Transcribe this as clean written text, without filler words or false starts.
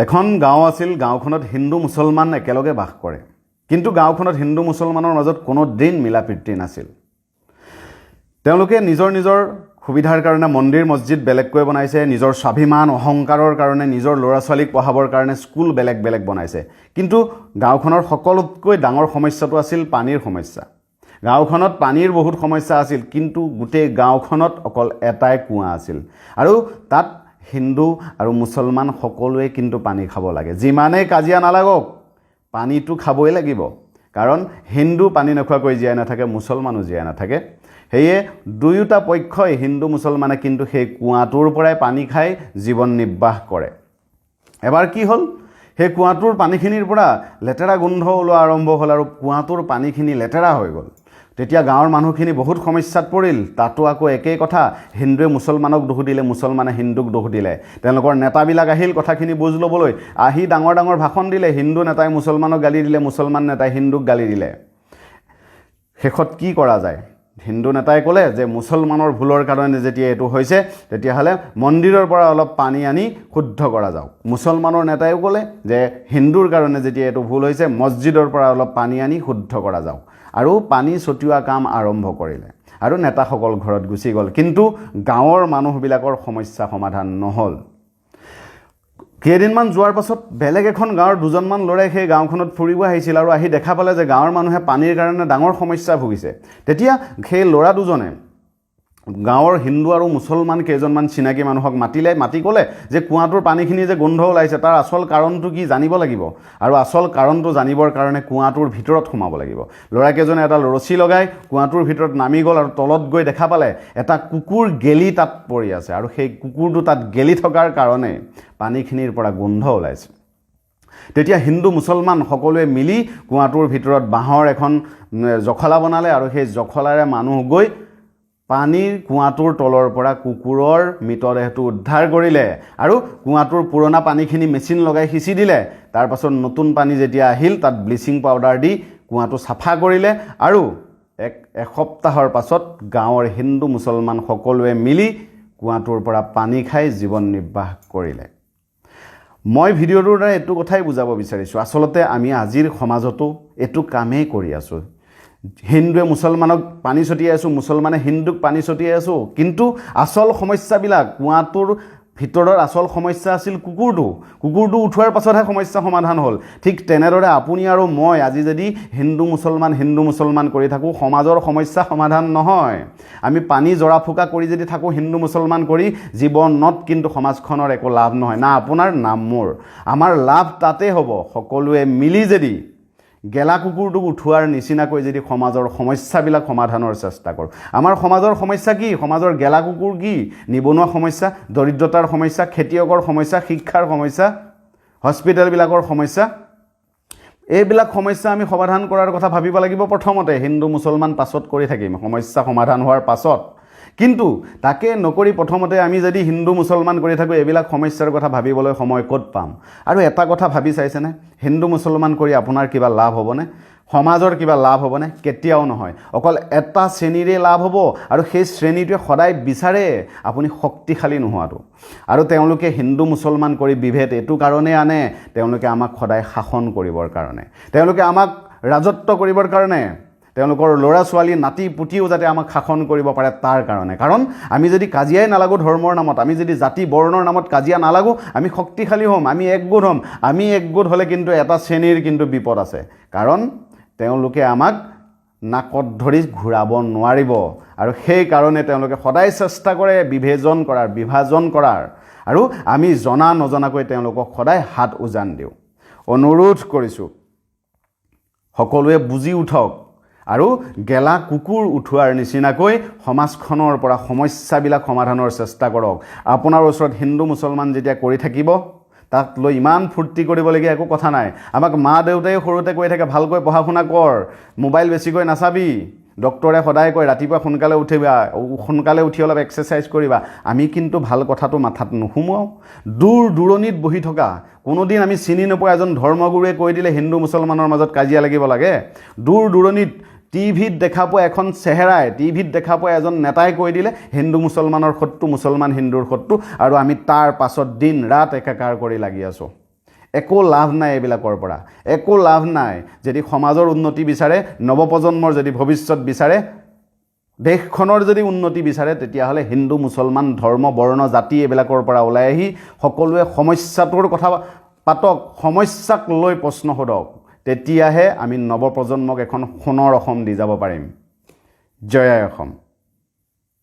এখন গাঁও আছিল, গাঁওখনত হিন্দু মুছলমান একেলগে বাস কৰে, কিন্তু গাঁওখনত হিন্দু মুছলমানৰ মাজত কোনো দিন মিলা প্ৰীতি নাছিল। তেওঁলোকে নিজৰ নিজৰ সুবিধাৰ কাৰণে মন্দিৰ মছজিদ বেলেগকৈ বনাইছে, নিজৰ স্বাভিমান অহংকাৰৰ কাৰণে নিজৰ ল'ৰা ছোৱালীক পঢ়াবৰ কাৰণে স্কুল বেলেগ বেলেগ বনাইছে। কিন্তু গাঁওখনৰ সকলোতকৈ ডাঙৰ সমস্যাটো আছিল পানীৰ সমস্যা। গাঁওখনত পানীৰ বহুত সমস্যা আছিল, কিন্তু গোটেই গাঁওখনত অকল এটাই কুঁৱা আছিল, আৰু তাত হিন্দু আৰু মুছলমান সকলোৱে কিন্তু পানী খাব লাগে। যিমানেই কাজিয়া নালাগক পানীটো খাবই লাগিব, কাৰণ হিন্দু পানী নোখোৱাকৈ জীয়াই নাথাকে, মুছলমানো জীয়াই নাথাকে। সেয়ে দুয়োটা পক্ষই হিন্দু মুছলমানে কিন্তু সেই কুঁৱাটোৰ পৰাই পানী খাই জীৱন নিৰ্বাহ কৰে। এবাৰ কি হ'ল, সেই কুঁৱাটোৰ পানীখিনিৰ পৰা লেতেৰা গোন্ধ ওলোৱা আৰম্ভ হ'ল আৰু কুঁৱাটোৰ পানীখিনি লেতেৰা হৈ গ'ল। তেতিয়া গাঁৱৰ মানুহখিনি বহুত সমস্যাত পৰিল। তাতো আকৌ একেই কথা, হিন্দুৱে মুছলমানক দোষ দিলে, মুছলমানে হিন্দুক দোষ দিলে। তেওঁলোকৰ নেতাবিলাক আহিল কথাখিনি বুজ ল'বলৈ, আহি ডাঙৰ ডাঙৰ ভাষণ দিলে। হিন্দু নেতাই মুছলমানক গালি দিলে, মুছলমান নেতাই হিন্দুক গালি দিলে। শেষত কি কৰা যায়? হিন্দু নেতাই ক'লে যে মুছলমানৰ ভুলৰ কাৰণে যেতিয়া এইটো হৈছে, তেতিয়াহ'লে মন্দিৰৰ পৰা অলপ পানী আনি শুদ্ধ কৰা যাওক। মুছলমানৰ নেতাইও ক'লে যে হিন্দুৰ কাৰণে যেতিয়া এইটো ভুল হৈছে, মছজিদৰ পৰা অলপ পানী আনি শুদ্ধ কৰা যাওক, আৰু পানী ছটিওৱা কাম আৰম্ভ কৰিলে, আৰু নেতাসকল ঘৰত গুচি গ'ল। কিন্তু গাঁৱৰ মানুহবিলাকৰ সমস্যা সমাধান নহ'ল। কেইদিনমান যোৱাৰ পাছত বেলেগ এখন গাঁৱৰ দুজনমান ল'ৰাই সেই গাঁওখনত ফুৰিব আহিছিল, আৰু আহি দেখা পালে যে গাঁৱৰ মানুহে পানীৰ কাৰণে ডাঙৰ সমস্যা ভুগিছে। তেতিয়া সেই ল'ৰা দুজনে গাঁৱৰ হিন্দু আৰু মুছলমান কেইজনমান চিনাকি মানুহক মাতি ক'লে যে কুঁৱাটোৰ পানীখিনি যে গোন্ধ ওলাইছে, তাৰ আচল কাৰণটো কি জানিব লাগিব, আৰু আচল কাৰণটো জানিবৰ কাৰণে কুঁৱাটোৰ ভিতৰত সোমাব লাগিব। ল'ৰাকেইজনে এডাল ৰছী লগাই কুঁৱাটোৰ ভিতৰত নামি গ'ল, আৰু তলত গৈ দেখা পালে এটা কুকুৰ গেলি তাত পৰি আছে, আৰু সেই কুকুৰটো তাত গেলি থকাৰ কাৰণে পানীখিনিৰ পৰা গোন্ধ ওলাইছে। তেতিয়া হিন্দু মুছলমান সকলোৱে মিলি কুঁৱাটোৰ ভিতৰত বাঁহৰ এখন জখলা বনালে, আৰু সেই জখলাৰে মানুহ গৈ পানীৰ কুঁৱাটোৰ তলৰ পৰা কুকুৰৰ মৃতদেহটো উদ্ধাৰ কৰিলে, আৰু কুঁৱাটোৰ পুৰণা পানীখিনি মেচিন লগাই সিঁচি দিলে। তাৰপাছত নতুন পানী যেতিয়া আহিল, তাত ব্লিচিং পাউডাৰ দি কুঁৱাটো চাফা কৰিলে, আৰু এসপ্তাহৰ পাছত গাঁৱৰ হিন্দু মুছলমান সকলোৱে মিলি কুঁৱাটোৰ পৰা পানী খাই জীৱন নিৰ্বাহ কৰিলে। মই ভিডিঅ'টোৰ দ্বাৰা এইটো কথাই বুজাব বিচাৰিছোঁ, আচলতে আমি আজিৰ সমাজতো এইটো কামেই কৰি আছোঁ। হিন্দুৱে মুছলমানক পানী ছটিয়াই আছোঁ, মুছলমানে হিন্দুক পানী ছটিয়াই আছোঁ, কিন্তু আচল সমস্যাবিলাক, কুঁৱাটোৰ ভিতৰৰ আচল সমস্যা আছিল কুকুৰটো উঠোৱাৰ পাছতহে সমস্যা সমাধান হ'ল। ঠিক তেনেদৰে আপুনি আৰু মই আজি যদি হিন্দু মুছলমান কৰি থাকোঁ, সমাজৰ সমস্যা সমাধান নহয়। আমি পানী জৰা ফুকা কৰি যদি থাকোঁ হিন্দু মুছলমান কৰি, জীৱনত কিন্তু সমাজখনৰ একো লাভ নহয়, না আপোনাৰ না মোৰ। আমাৰ লাভ তাতেই হ'ব, সকলোৱে মিলি যদি গেলা কুকুৰটোক উঠোৱাৰ নিচিনাকৈ যদি সমাজৰ সমস্যাবিলাক সমাধানৰ চেষ্টা কৰোঁ। আমাৰ সমাজৰ সমস্যা কি? সমাজৰ গেলা কুকুৰ কি? নিবনুৱা সমস্যা, দৰিদ্ৰতাৰ সমস্যা, খেতিয়কৰ সমস্যা, শিক্ষাৰ সমস্যা, হস্পিটেলবিলাকৰ সমস্যা। এইবিলাক সমস্যা আমি সমাধান কৰাৰ কথা ভাবিব লাগিব প্ৰথমতে। হিন্দু মুছলমান পাছত কৰি থাকিম, সমস্যা সমাধান হোৱাৰ পাছত। কিন্তু তাকে নকৰি প্ৰথমতে আমি যদি হিন্দু মুছলমান কৰি থাকোঁ, এইবিলাক সমস্যাৰ কথা ভাবিবলৈ সময় ক'ত পাম? আৰু এটা কথা ভাবি চাইছেনে, হিন্দু মুছলমান কৰি আপোনাৰ কিবা লাভ হ'বনে? সমাজৰ কিবা লাভ হ'বনে? কেতিয়াও নহয়। অকল এটা শ্ৰেণীৰে লাভ হ'ব, আৰু সেই শ্ৰেণীটোৱে সদায় বিচাৰে আপুনি শক্তিশালী নোহোৱাটো। আৰু তেওঁলোকে হিন্দু মুছলমান কৰি বিভেদ এইটো কাৰণেই আনে, তেওঁলোকে আমাক সদায় শাসন কৰিবৰ কাৰণে, তেওঁলোকে আমাক ৰাজত্ব কৰিবৰ কাৰণে, তেওঁলোকৰ ল'ৰা ছোৱালী নাতি পুতিও যাতে আমাক শাসন কৰিব পাৰে তাৰ কাৰণে। কাৰণ আমি যদি কাজিয়াই নালাগোঁ ধৰ্মৰ নামত, আমি যদি জাতি বৰ্ণৰ নামত কাজিয়া নালাগোঁ, আমি শক্তিশালী হ'ম, আমি একগোট হ'ম। আমি একগোট হ'লে কিন্তু এটা শ্ৰেণীৰ কিন্তু বিপদ আছে, কাৰণ তেওঁলোকে আমাক নাকত ধৰি ঘূৰাব নোৱাৰিব, আৰু সেইকাৰণে তেওঁলোকে সদায় চেষ্টা কৰে বিভাজন কৰাৰ, আৰু আমি জনা নজনাকৈ তেওঁলোকক সদায় হাত উজান দিওঁ। অনুৰোধ কৰিছোঁ সকলোৱে বুজি উঠক, আৰু গেলা কুকুৰ উঠোৱাৰ নিচিনাকৈ সমাজখনৰ পৰা সমস্যাবিলাক সমাধানৰ চেষ্টা কৰক। আপোনাৰ ওচৰত হিন্দু মুছলমান যেতিয়া কৰি থাকিব, তাক লৈ ইমান ফূৰ্তি কৰিবলগীয়া একো কথা নাই। আমাক মা দেউতাই সৰুতে কৈ থাকে ভালকৈ পঢ়া শুনা কৰ, মোবাইল বেছিকৈ নাচাবি, ডক্টৰে সদায় কয় ৰাতিপুৱা সোনকালে উঠি অলপ এক্সাৰচাইজ কৰিবা। আমি কিন্তু ভাল কথাটো মাথাত নুসুমুৱাওঁ। দূৰ দূৰণিত বহি থকা, কোনোদিন আমি চিনি নোপোৱা এজন ধৰ্মগুৰুৱে কৈ দিলে হিন্দু মুছলমানৰ মাজত কাজিয়া লাগিব লাগে। দূৰ দূৰণিত টিভিত দেখা পোৱা এখন চেহেৰাই, টিভিত দেখা পোৱা এজন নেতাই কৈ দিলে হিন্দু মুছলমানৰ শত্ৰু, মুছলমান হিন্দুৰ শত্ৰু, আৰু আমি তাৰ পাছত দিন ৰাত একাকাৰ কৰি লাগি আছোঁ। একো লাভ নাই এইবিলাকৰ পৰা, একো লাভ নাই। যদি সমাজৰ উন্নতি বিচাৰে, নৱপ্ৰজন্মৰ যদি ভৱিষ্যত বিচাৰে, দেশখনৰ যদি উন্নতি বিচাৰে, তেতিয়াহ'লে হিন্দু মুছলমান ধৰ্ম বৰ্ণ জাতি এইবিলাকৰ পৰা ওলাই আহি সকলোৱে সমস্যাটোৰ কথা পাতক, সমস্যাক লৈ প্ৰশ্ন সোধক। তেতিয়াহে আমি নৱপ্ৰজন্মক এখন সোণৰ অসম দি যাব পাৰিম। জয় আই অসম।